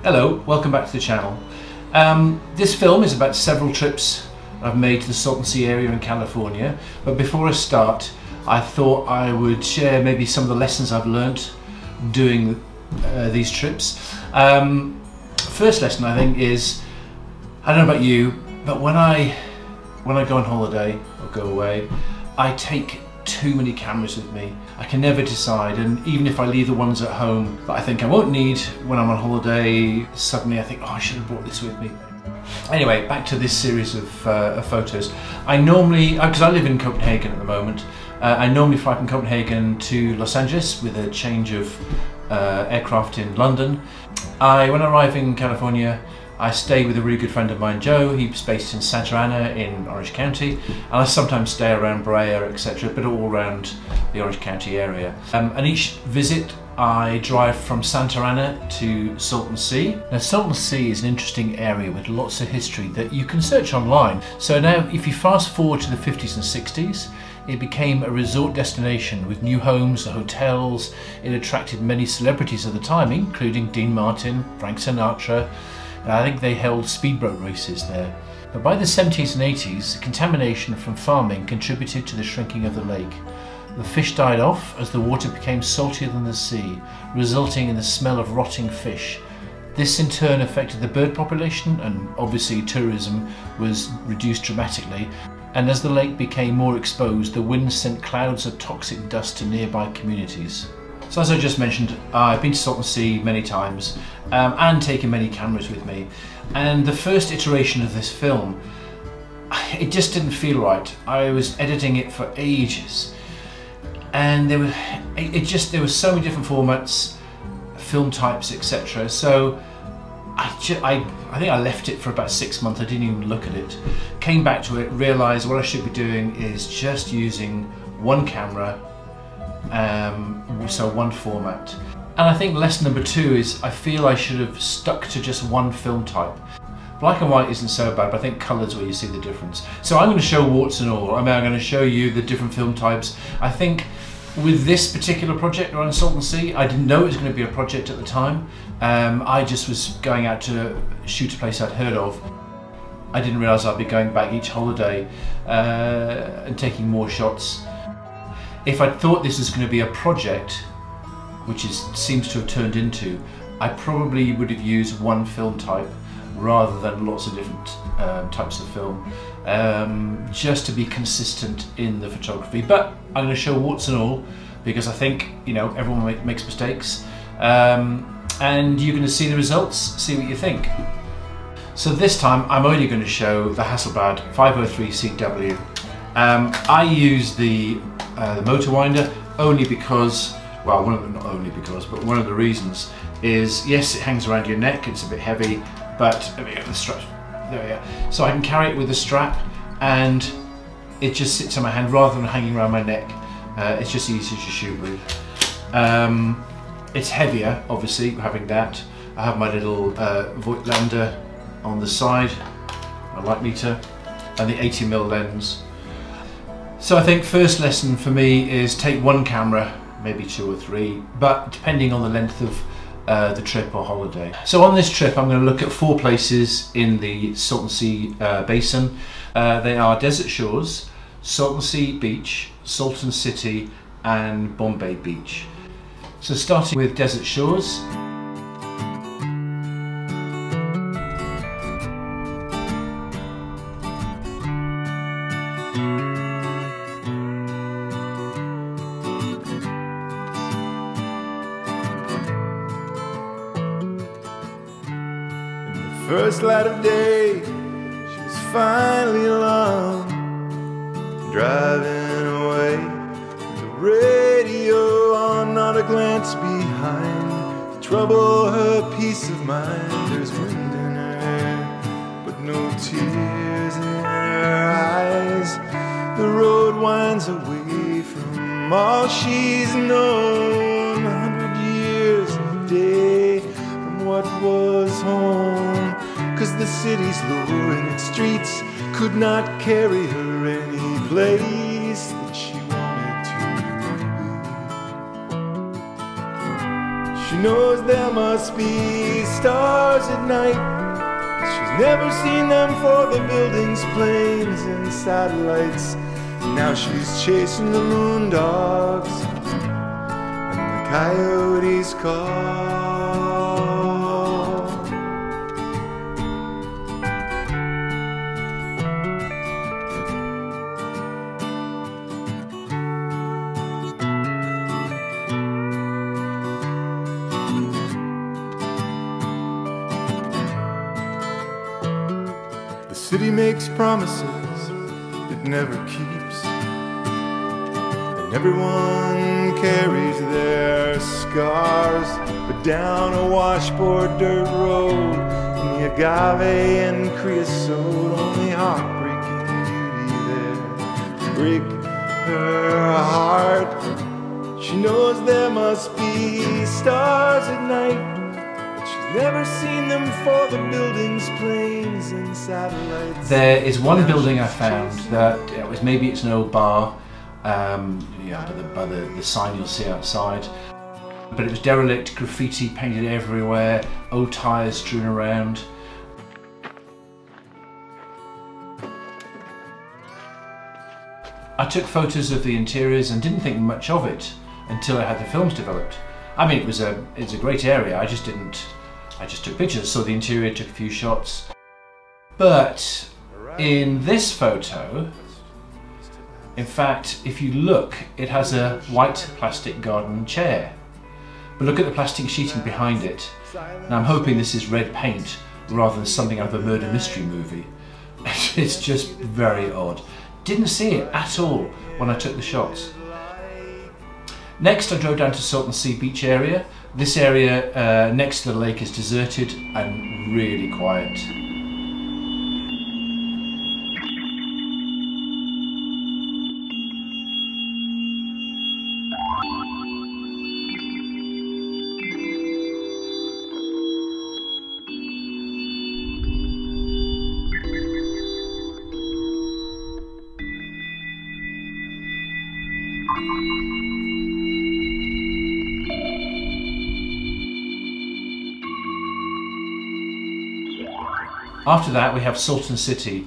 Hello, welcome back to the channel. This film is about several trips I've made to the Salton Sea area in California, but before I start I thought I would share maybe some of the lessons I've learnt doing these trips. First lesson I think is, I don't know about you, but when I go on holiday or go away, I take too many cameras with me. I can never decide, and even if I leave the ones at home that I think I won't need when I'm on holiday, suddenly I think, oh, I should have brought this with me. Anyway, back to this series of photos. I normally, because I live in Copenhagen at the moment, I normally fly from Copenhagen to Los Angeles with a change of aircraft in London. When I arrive in California, I stay with a really good friend of mine, Joe. He's based in Santa Ana in Orange County, and I sometimes stay around Brea, etc., but all around the Orange County area. And each visit I drive from Santa Ana to Salton Sea. Now, Salton Sea is an interesting area with lots of history that you can search online. So now, if you fast forward to the 50s and 60s, it became a resort destination with new homes, hotels. It attracted many celebrities of the time, including Dean Martin, Frank Sinatra. I think they held speedboat races there. But by the 70s and 80s, contamination from farming contributed to the shrinking of the lake. The fish died off as the water became saltier than the sea, resulting in the smell of rotting fish. This in turn affected the bird population, and obviously tourism was reduced dramatically. And as the lake became more exposed, the wind sent clouds of toxic dust to nearby communities. So as I just mentioned, I've been to Salton Sea many times and taken many cameras with me. And the first iteration of this film, it just didn't feel right. I was editing it for ages, and there were so many different formats, film types, etc. So I think I left it for about 6 months. I didn't even look at it. Came back to it, realised what I should be doing is just using one camera. So one format. And I think lesson number 2 is I feel I should have stuck to just one film type. Black and white isn't so bad, but I think colour's where you see the difference. So I'm going to show warts and all. I'm going to show you the different film types. I think with this particular project around Salton Sea, I didn't know it was going to be a project at the time. I just was going out to shoot a place I'd heard of. I didn't realise I'd be going back each holiday and taking more shots. If I'd thought this was going to be a project, which seems to have turned into, I probably would have used one film type rather than lots of different types of film, just to be consistent in the photography. But I'm going to show warts and all, because I think, you know, everyone makes mistakes, and you're going to see the results, see what you think. So this time I'm only going to show the Hasselblad 503 CW. I use the motor winder only because, well, not only because, but one of the reasons is, yes, it hangs around your neck, it's a bit heavy, but the strap, there we go. So I can carry it with a strap, and it just sits on my hand rather than hanging around my neck. It's just easier to shoot with. It's heavier, obviously, having that. I have my little Voigtlander on the side, my light meter, and the 80mm lens. So I think first lesson for me is take one camera, maybe 2 or 3, but depending on the length of the trip or holiday. So on this trip I'm going to look at 4 places in the Salton Sea basin. They are Desert Shores, Salton Sea Beach, Salton City and Bombay Beach. So starting with Desert Shores. First light of day, she was finally alone, driving away. The radio on, not a glance behind, to trouble her peace of mind. There's wind in her hair, but no tears in her eyes. The road winds away from all she's known. 100 years and a day from what was home. 'Cause the city's low and its streets could not carry her any place that she wanted to be. She knows there must be stars at night. She's never seen them for the buildings, planes, and satellites. Now she's chasing the moon dogs and the coyotes call. The city makes promises it never keeps, and everyone carries their scars. But down a washboard dirt road in the agave and creosote, only heartbreaking beauty there to break her heart. She knows there must be stars at night. Never seen them for the buildings, planes, and satellites. There is one building I found that maybe it's an old bar, by the sign you'll see outside. But it was derelict, graffiti painted everywhere, old tyres strewn around. I took photos of the interiors and didn't think much of it until I had the films developed. I mean, it's a great area. I just took pictures, saw the interior, took a few shots. But in this photo, in fact, if you look, it has a white plastic garden chair. But look at the plastic sheeting behind it. Now I'm hoping this is red paint rather than something out of a murder mystery movie. It's just very odd. Didn't see it at all when I took the shots. Next I drove down to Salton Sea Beach area. This area next to the lake is deserted and really quiet. After that we have Salton City.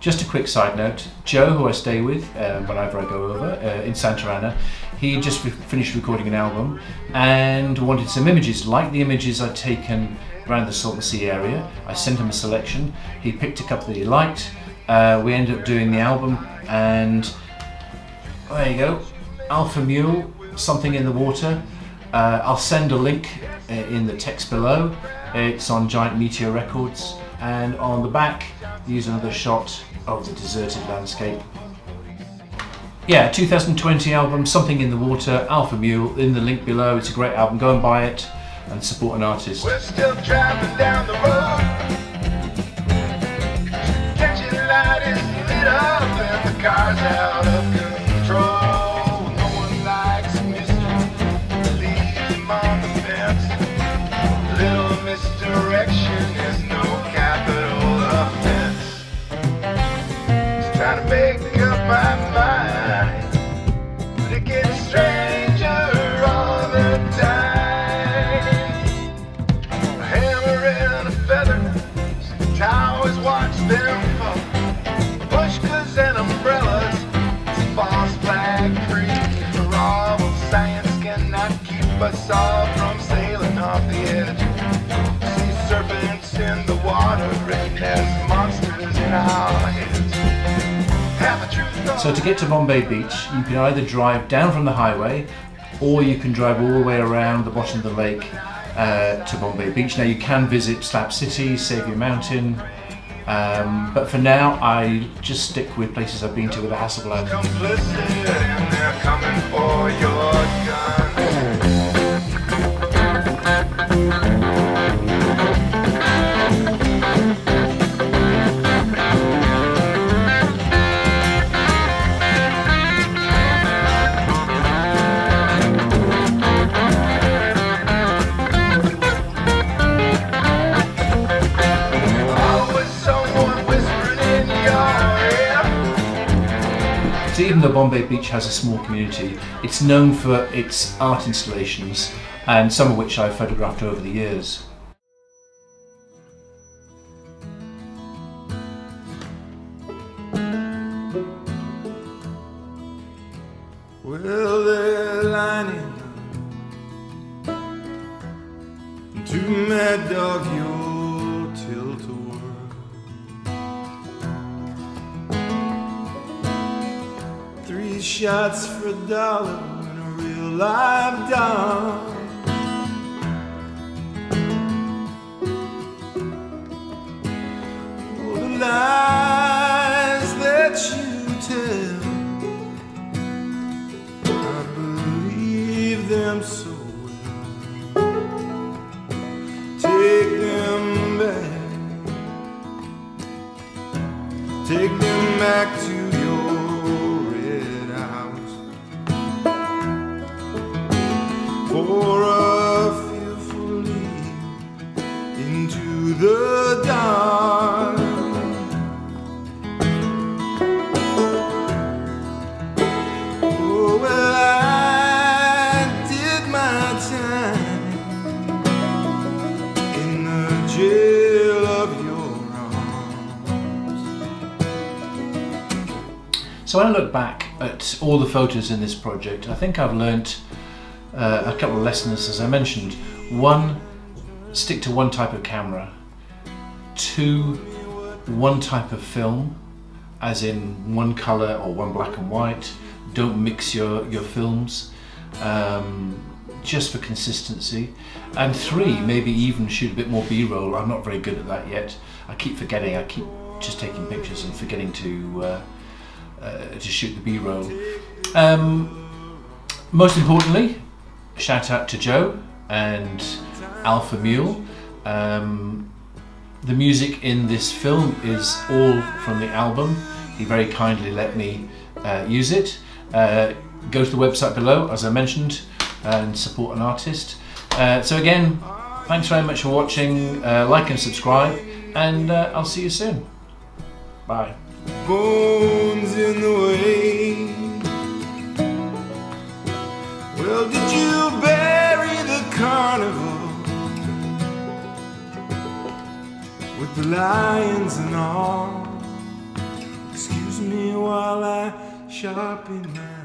Just a quick side note, Joe, who I stay with whenever I go over in Santa Ana, he just finished recording an album and wanted some images, like the images I'd taken around the Salton Sea area. I sent him a selection, he picked a couple that he liked, we ended up doing the album, and there you go, Alpha Mule, Something in the Water. I'll send a link in the text below. It's on Giant Meteor Records, and on the back use another shot of the deserted landscape. Yeah, 2020 album, Something in the Water, Alpha Mule, in the link below. It's a great album, go and buy it and support an artist. We're still driving down the road. Catching light is lit up and the car's out of control. No one likes mystery, leaves them on the fence. Little misdirection is no capital offense. Just trying to make up my mind, but it gets stranger all the time. A hammer and a feather, I always watch them fall. Pushkas and umbrellas, false flag free for all. Science cannot keep us all from sailing off the edge. See serpents in the water and there's monsters in our heads. So to get to Bombay Beach, you can either drive down from the highway or you can drive all the way around the bottom of the lake to Bombay Beach. Now you can visit Slab City, Saviour Mountain, but for now I just stick with places I've been to with the Hasselblad. though Bombay Beach has a small community, it's known for its art installations, and some of which I've photographed over the years. Well, they're lining up to Mad Dog your tilt-a-whirl. 3 shots for $1 and a real live dog. Oh, the lies that you tell, them so well. Take them back to your red house for a fearful leap into the dark. Oh, well, jail of your arms. So when I look back at all the photos in this project, I think I've learnt a couple of lessons, as I mentioned. 1, stick to one type of camera. 2, one type of film, as in one colour or one black and white. Don't mix your films. Just for consistency. And 3, maybe even shoot a bit more B-roll. I'm not very good at that yet. I keep forgetting. I keep just taking pictures and forgetting to shoot the B-roll. Most importantly, shout out to Joe and Alpha Mule. The music in this film is all from the album. He very kindly let me use it. Go to the website below, as I mentioned, and support an artist. So again, thanks very much for watching. Like and subscribe, and I'll see you soon. Bye. Bones in the way. Well, did you bury the carnival with the lions and all? Excuse me while I sharpen my